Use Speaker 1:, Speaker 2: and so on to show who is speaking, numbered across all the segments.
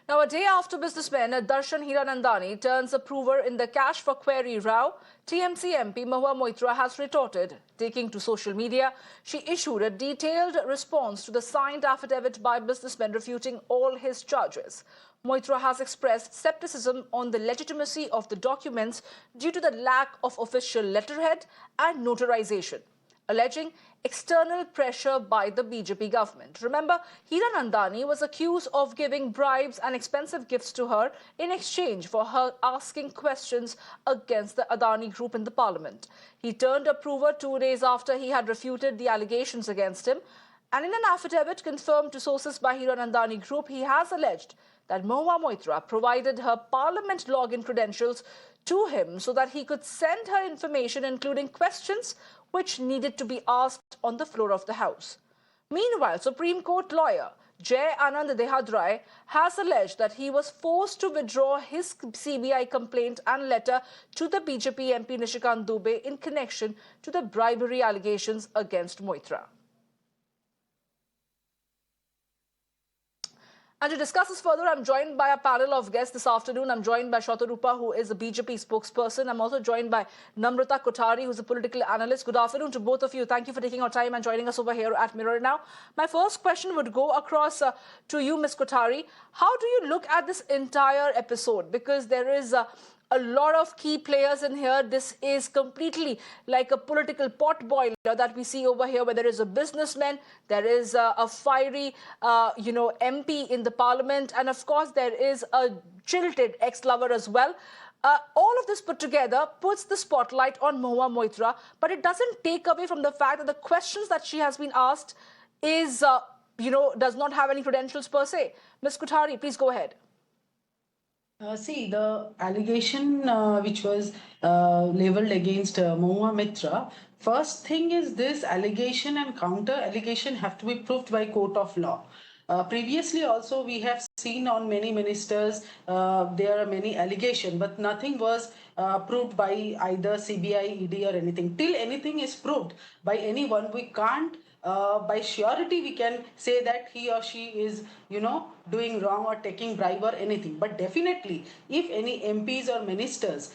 Speaker 1: Now, a day after businessman Darshan Hiranandani turns approver in the cash for query row, TMC MP Mahua Moitra has retorted. Taking to social media, she issued a detailed response to the signed affidavit by businessman refuting all his charges. Moitra has expressed skepticism on the legitimacy of the documents due to the lack of official letterhead and notarization, alleging external pressure by the BJP government. Remember, Hiranandani was accused of giving bribes and expensive gifts to her in exchange for her asking questions against the Adani group in the parliament. He turned approver 2 days after he had refuted the allegations against him. And in an affidavit confirmed to sources by Hiranandani group, he has alleged that Mahua Moitra provided her parliament login credentials to him so that he could send her information, including questions which needed to be asked on the floor of the House. Meanwhile, Supreme Court lawyer Jai Anand Dehadrai has alleged that he was forced to withdraw his CBI complaint and letter to the BJP MP Nishikant Dubey in connection to the bribery allegations against Moitra. And to discuss this further, I'm joined by a panel of guests this afternoon. I'm joined by Shatarupa, who is a BJP spokesperson. I'm also joined by Namrata Kothari, who's a political analyst. Good afternoon to both of you. Thank you for taking our time and joining us over here at Mirror Now. My first question would go across to you, Ms. Kothari. How do you look at this entire episode? Because there is a lot of key players in here. This is completely like a political pot boiler that we see over here, where there is a businessman, there is a fiery, MP in the parliament, and of course there is a jilted ex-lover as well. All of this put together puts the spotlight on Mahua Moitra, but it doesn't take away from the fact that the questions that she has been asked is, does not have any credentials per se. Ms. Kothari, please go ahead.
Speaker 2: See, the allegation which was labeled against Mahua Moitra, first thing is this allegation and counter allegation have to be proved by court of law. Previously also we have seen on many ministers there are many allegations, but nothing was proved by either CBI, ED or anything. Till anything is proved by anyone, we can't by surety we can say that he or she is doing wrong or taking bribe or anything. But definitely if any MPs or ministers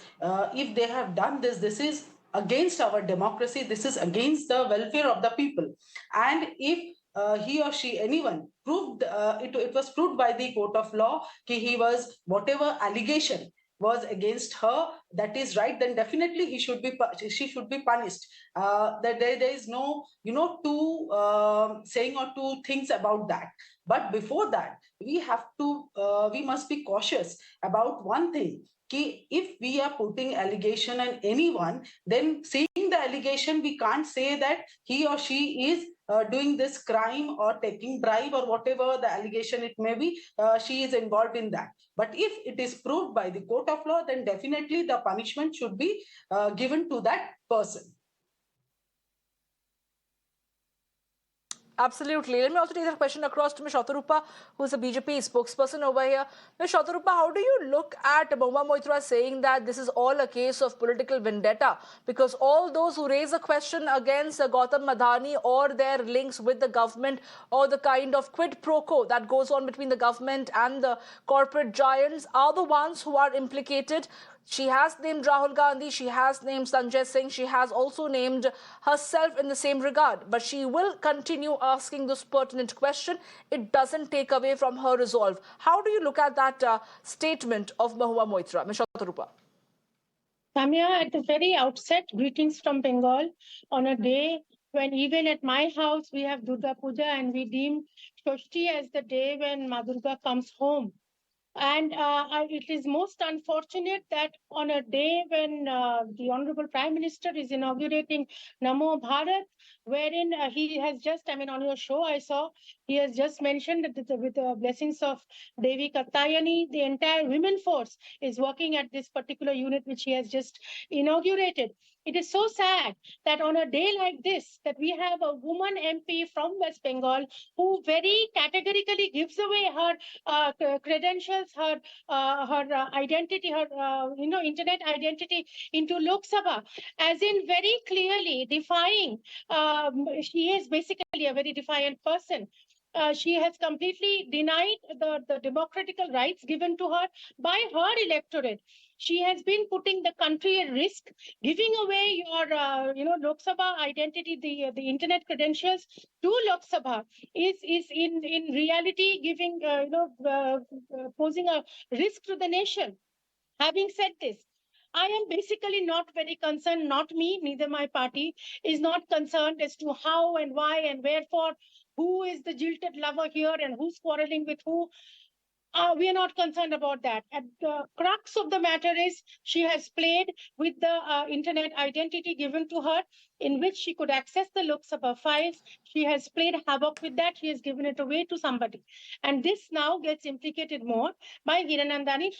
Speaker 2: if they have done this is against our democracy, this is against the welfare of the people. And if he or she, anyone proved it was proved by the court of law that he was, whatever allegation was against her, that is right, then definitely she should be punished. That there is no two saying or two things about that. But before that, we must be cautious about one thing. If we are putting allegation on anyone, then seeing the allegation, we can't say that he or she is doing this crime or taking bribe or whatever the allegation it may be, she is involved in that. But if it is proved by the court of law, then definitely the punishment should be given to that person.
Speaker 1: Absolutely. Let me also take that question across to Ms. Shatarupa, who is a BJP spokesperson over here. Ms. Shatarupa, how do you look at Mahua Moitra saying that this is all a case of political vendetta? Because all those who raise a question against Gautam Adani or their links with the government or the kind of quid pro quo that goes on between the government and the corporate giants are the ones who are implicated. She has named Rahul Gandhi, she has named Sanjay Singh, she has also named herself in the same regard. But she will continue asking this pertinent question. It doesn't take away from her resolve. How do you look at that statement of Mahua Moitra? Ms. Shatarupa.
Speaker 3: Samya, at the very outset, greetings from Bengal on a day when even at my house we have Durga Puja and we deem Sashthi as the day when Ma Durga comes home. And it is most unfortunate that on a day when the Honorable Prime Minister is inaugurating Namo Bharat, wherein he has just, on your show I saw, he has just mentioned that with the blessings of Devi Kattayani, the entire women force is working at this particular unit which he has just inaugurated. It is so sad that on a day like this, that we have a woman MP from West Bengal who very categorically gives away her credentials, her identity, her internet identity into Lok Sabha, as in very clearly defying. She is basically a very defiant person. She has completely denied the democratical rights given to her by her electorate. She has been putting the country at risk, giving away your, Lok Sabha identity, the internet credentials to Lok Sabha is in reality giving, posing a risk to the nation. Having said this, I am basically not very concerned, not me, neither my party is not concerned as to how and why and wherefore, who is the jilted lover here and who's quarreling with who. We are not concerned about that. At the crux of the matter is she has played with the internet identity given to her, in which she could access the Lok Sabha files. She has played havoc with that. She has given it away to somebody, and this now gets implicated more by Hiranandani,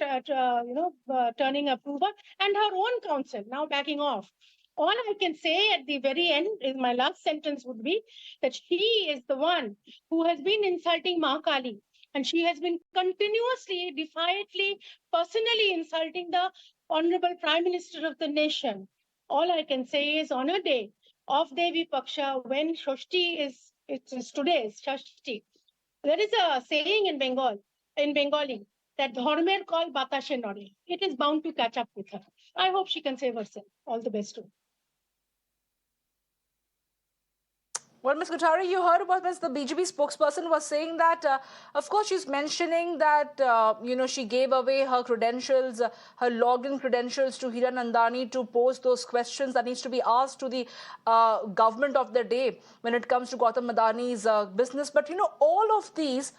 Speaker 3: turning approver, and her own counsel now backing off. All I can say at the very end is my last sentence would be that she is the one who has been insulting Mahakali, and she has been continuously, defiantly, personally insulting the Honorable Prime Minister of the nation. All I can say is on a day of Devi Paksha, when Shashti is today's Shashti, there is a saying in Bengali, that Dharmer call Batashe Nore. It is bound to catch up with her. I hope she can save herself. All the best to her.
Speaker 1: Well, Ms. Kothari, you heard about this. The BJP spokesperson was saying that, of course, she's mentioning that, she gave away her credentials, her login credentials to Hiranandani to pose those questions that needs to be asked to the government of the day when it comes to Gautam Adani's business. But, all of these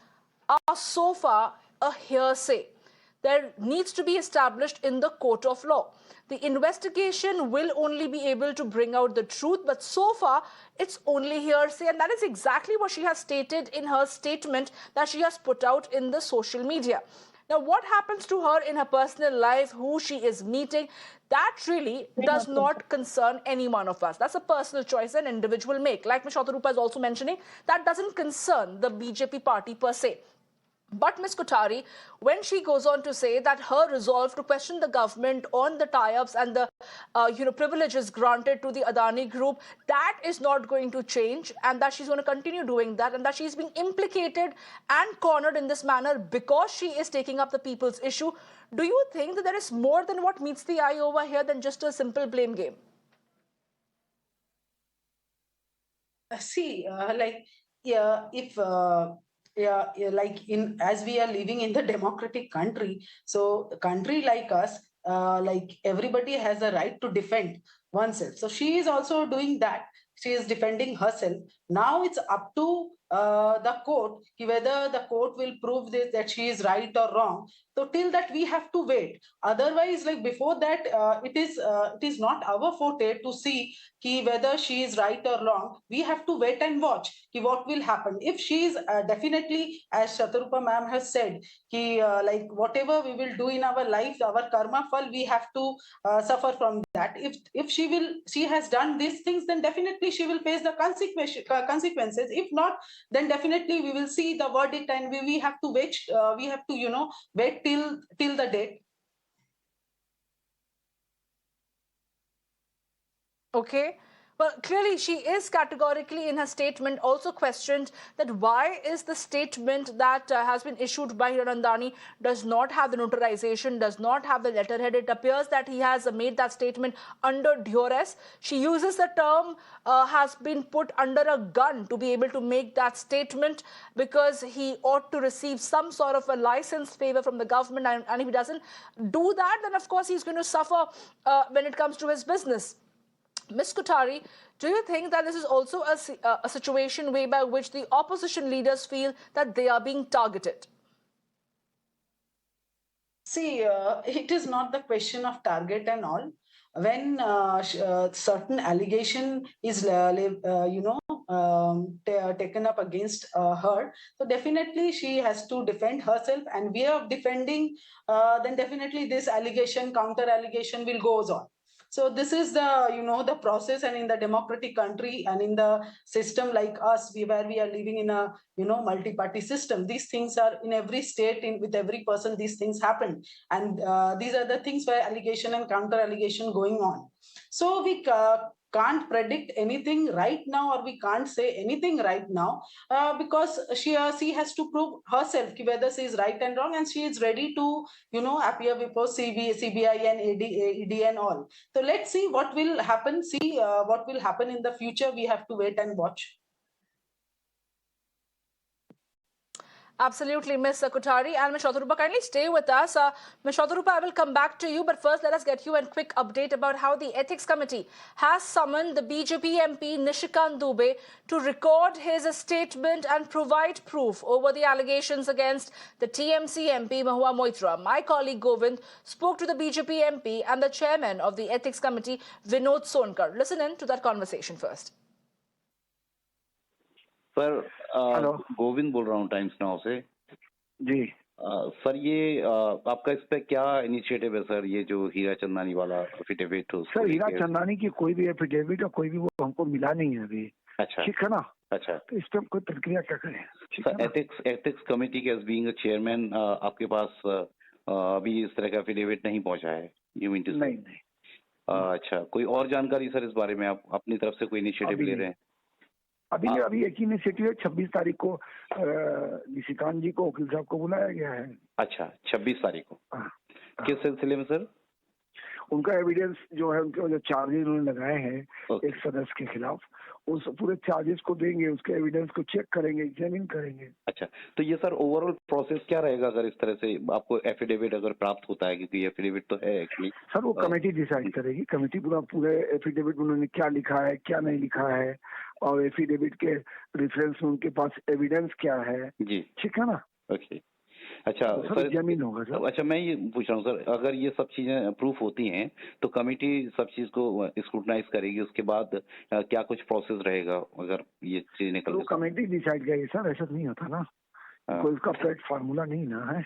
Speaker 1: are so far a hearsay. There needs to be established in the court of law. The investigation will only be able to bring out the truth, but so far it's only hearsay, and that is exactly what she has stated in her statement that she has put out in the social media. Now, what happens to her in her personal life, who she is meeting, that really does not concern any one of us. That's a personal choice an individual make. Like Ms. Shatarupa is also mentioning, that doesn't concern the BJP party per se. But Ms. Kothari, when she goes on to say that her resolve to question the government on the tie-ups and the privileges granted to the Adani group, that is not going to change, and that she's going to continue doing that, and that she's being implicated and cornered in this manner because she is taking up the people's issue. Do you think that there is more than what meets the eye over here than just a simple blame game?
Speaker 2: As we are living in the democratic country, so a country like us, like everybody has a right to defend oneself. So she is also doing that. She is defending herself. Now it's up to the court, whether the court will prove this, that she is right or wrong. So till that we have to wait. Otherwise, like before that, it is not our forte to see whether she is right or wrong. We have to wait and watch what will happen. If she is definitely, as Shatarupa ma'am has said, like whatever we will do in our life, our karma fal, we have to suffer from that. If she has done these things, then definitely she will face the consequences. If not, then definitely we will see the verdict, and we have to wait. We have to wait till the date.
Speaker 1: Okay. Well, clearly she is categorically in her statement also questioned that why is the statement that has been issued by Hiranandani does not have the notarization, does not have the letterhead. It appears that he has made that statement under duress. She uses the term has been put under a gun to be able to make that statement because he ought to receive some sort of a license favor from the government, and if he doesn't do that, then of course he's going to suffer when it comes to his business. Ms. Kothari, do you think that this is also a situation whereby which the opposition leaders feel that they are being targeted?
Speaker 2: See, it is not the question of target and all. When certain allegation is, taken up against her, so definitely she has to defend herself, and way of defending, then definitely this allegation, counter allegation will goes on. So this is the process, and in the democratic country and in the system like us, where we are living in a multi-party system, these things are in every state, with every person, these things happen, and these are the things where allegation and counter allegation going on. So we can't predict anything right now, or we can't say anything right now, because she has to prove herself whether she is right and wrong, and she is ready to, appear before CBI and ED and all. So let's see what will happen. See what will happen in the future. We have to wait and watch.
Speaker 1: Absolutely, Ms. Kothari. And Ms. Shatarupa, kindly stay with us. Ms. Shatarupa, I will come back to you, but first let us get you a quick update about how the Ethics Committee has summoned the BJP MP Nishikant Dubey to record his statement and provide proof over the allegations against the TMC MP Mahua Moitra. My colleague Govind spoke to the BJP MP and the chairman of the Ethics Committee, Vinod Sonkar. Listen in to that conversation first.
Speaker 4: Sir Govind बोल रहा हूँ times now से
Speaker 5: जी।
Speaker 4: Sir ये आपका इस पे क्या initiative है सर, ये जो हीरा चंदानी वाला एफिडेविट?
Speaker 5: सर हीरा चंदानी की कोई भी एफिडेविट और कोई भी वो हमको मिला नहीं है अभी।
Speaker 4: अच्छा,
Speaker 5: ठीक है ना?
Speaker 4: अच्छा,
Speaker 5: तो इस पे कोई प्रक्रिया क्या करें?
Speaker 4: सर एथिक्स कमेटी के एज बीइंग चेयरमैन आपके पास अभी इस तरह का एफिडेविट नहीं पहुंचा है? यू मीन टू से?
Speaker 5: नहीं।
Speaker 4: अच्छा, कोई और जानकारी सर इस बारे में आप अपनी तरफ से कोई इनिशिएटिव ले रहे हैं?
Speaker 5: अभी एक इनिशिएटिव है, 26 तारीख को निशिकांत जी को, वकील साहब को बुलाया गया है।
Speaker 4: अच्छा, 26 तारीख को किस सिलसिले में सर?
Speaker 5: उनका एविडेंस जो है, उनके जो चार्जेस उन्होंने लगाए हैं एक सदस्य के खिलाफ, उस पूरे चार्जेस को देंगे, उसके एविडेंस को चेक करेंगे, एग्जामिन करेंगे।
Speaker 4: अच्छा, तो ये सर ओवरऑल प्रोसेस क्या रहेगा अगर इस तरह से आपको एफिडेविट अगर प्राप्त होता है, क्योंकि एफिडेविट तो है एक्चुअली?
Speaker 5: सर वो कमेटी डिसाइड करेगी। कमेटी पूरे एफिडेविट में उन्होंने क्या लिखा है, क्या नहीं लिखा है, और एफिडेविट के रेफरेंस में उनके पास एविडेंस क्या है जी, ठीक है ना?
Speaker 4: ओके, अच्छा
Speaker 5: सर जमीन होगा सर।
Speaker 4: अच्छा, मैं ये पूछ रहा हूँ सर, अगर ये सब चीजें प्रूफ होती हैं तो कमेटी सब चीज को स्क्रूटनाइज करेगी, उसके बाद क्या कुछ प्रोसेस रहेगा अगर ये चीज निकल?
Speaker 5: तो कमेटी डिसाइड करेगी सर, ऐसा नहीं होता ना, कोई इसका फ्लैट फार्मूला नहीं ना है।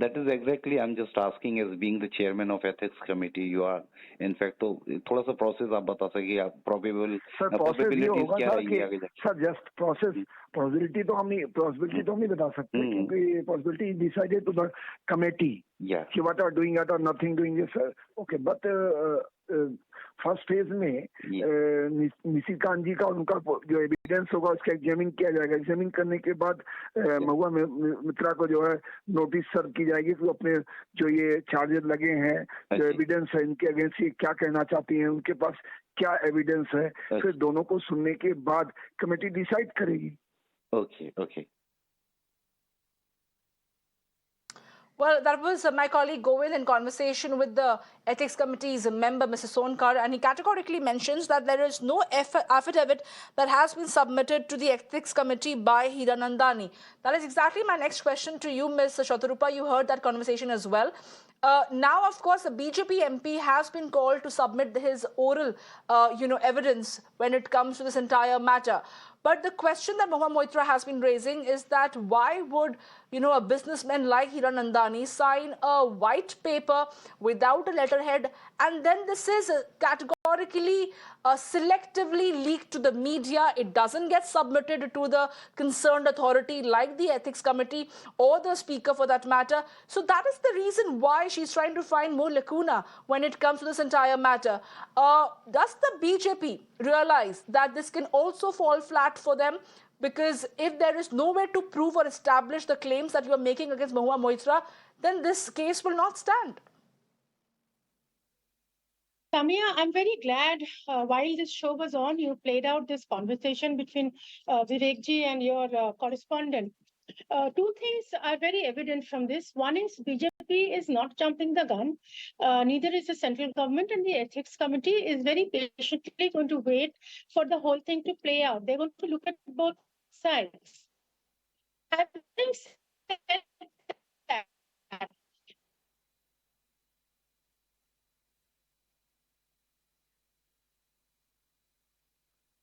Speaker 4: That is exactly I'm just asking, as being the chairman of ethics committee, you are in fact, तो थोड़ा सा प्रोसेस आप बता सके, आप प्रोबेबल प्रोबेबिलिटीज क्या रहेगी आगे जाके?
Speaker 5: सर जस्ट प्रोसेस, पॉसिबिलिटी तो हम नहीं बता सकते, क्योंकि possibility is decided to the committee कि व्हाट आर डूइंग इट और nothing doing it sir. Okay, but first phase में निशिकांत जी का उनका जो एविडेंस होगा उसका एग्जामिन किया जाएगा। एग्जामिन करने के बाद महुआ मित्रा को जो है नोटिस सर्व की जाएगी कि अपने जो ये चार्जेस लगे हैं, जो एविडेंस है इनके अगेंस्ट ये क्या कहना चाहती हैं, उनके पास क्या एविडेंस है, फिर दोनों को सुनने के बाद कमेटी डिसाइड करेगी।
Speaker 4: Okay, okay.
Speaker 1: Well, that was my colleague Govind in conversation with the Ethics Committee's member, Mr. Sonkar, and he categorically mentions that there is no affidavit that has been submitted to the Ethics Committee by Hiranandani. That is exactly my next question to you, Ms. Shatarupa. You heard that conversation as well. Now, of course, the BJP MP has been called to submit his oral, evidence when it comes to this entire matter. But the question that Mahua Moitra has been raising is that why would, a businessman like Hiranandani sign a white paper without a letterhead, and then this is categorically, selectively leaked to the media. It doesn't get submitted to the concerned authority like the Ethics Committee or the Speaker for that matter. So that is the reason why she's trying to find more lacuna when it comes to this entire matter. Does the BJP realize that this can also fall flat for them? Because if there is no way to prove or establish the claims that you are making against Mahua Moitra, then this case will not stand.
Speaker 3: Samia, I'm very glad while this show was on, you played out this conversation between Vivekji and your correspondent. Two things are very evident from this. One is BJP is not jumping the gun. Neither is the central government, and the Ethics Committee is very patiently going to wait for the whole thing to play out. They're going to look at both sides. Having said that,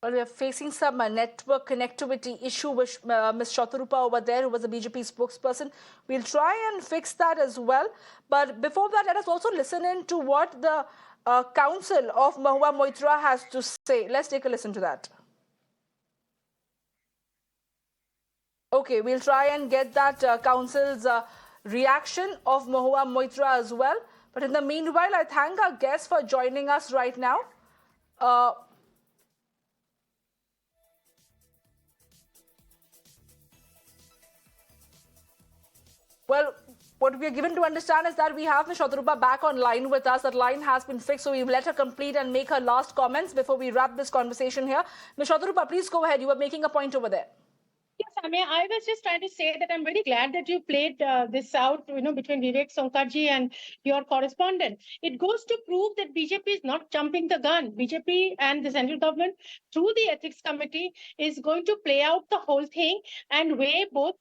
Speaker 1: well, we are facing some network connectivity issue with Ms. Shatarupa over there, who was a BJP spokesperson. We'll try and fix that as well. But before that, let us also listen in to what the counsel of Mahua Moitra has to say. Let's take a listen to that. Okay, we'll try and get that counsel's reaction of Mahua Moitra as well. But in the meanwhile, I thank our guests for joining us right now. Well, what we are given to understand is that we have Ms. Shatarupa back online with us. That line has been fixed, so we've let her complete and make her last comments before we wrap this conversation here. Ms. Shatarupa, please go ahead. You were making a point over there.
Speaker 3: Yes, I was just trying to say that I'm very glad that you played this out, between Vivek Sonkarji and your correspondent. It goes to prove that BJP is not jumping the gun. BJP and the central government, through the Ethics Committee, is going to play out the whole thing and weigh both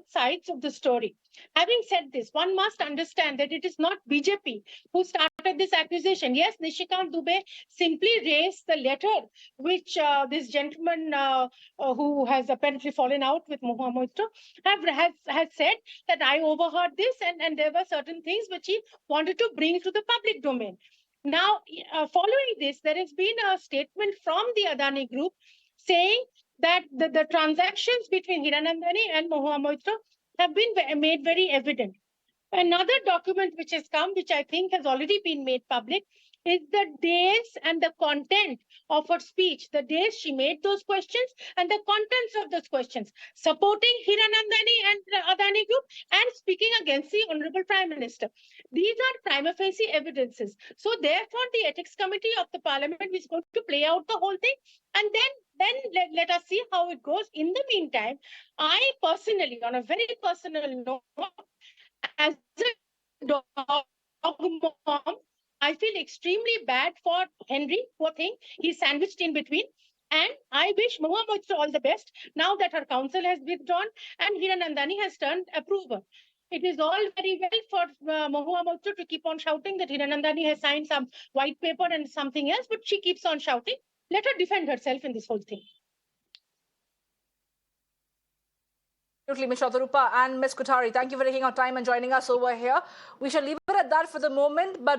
Speaker 3: sides of the story. Having said this, one must understand that it is not BJP who started this accusation. Yes, Nishikant Dubey simply raised the letter which this gentleman who has apparently fallen out with Mahua Moitra has said that I overheard this and there were certain things which he wanted to bring to the public domain. Now, following this, there has been a statement from the Adani group saying that the transactions between Hiranandani and Mahua Moitra have been made very evident. Another document which has come, which I think has already been made public, is the days and the content of her speech, the days she made those questions and the contents of those questions, supporting Hiranandani and the Adani group and speaking against the Honorable Prime Minister. These are prima facie evidences. So therefore, the Ethics Committee of the Parliament is going to play out the whole thing, and then let us see how it goes. In the meantime, I personally, on a very personal note, as a dog mom, I feel extremely bad for Henry, poor thing. He's sandwiched in between. And I wish Mahua Moitra all the best now that her counsel has withdrawn and Hiranandani has turned approver. It is all very well for Mahua Moitra to keep on shouting that Hiranandani has signed some white paper and something else, but she keeps on shouting. Let her defend herself in this whole thing.
Speaker 1: Absolutely, Ms. Shatarupa and Ms. Kothari, thank you for taking our time and joining us over here. We shall leave it at that for the moment, but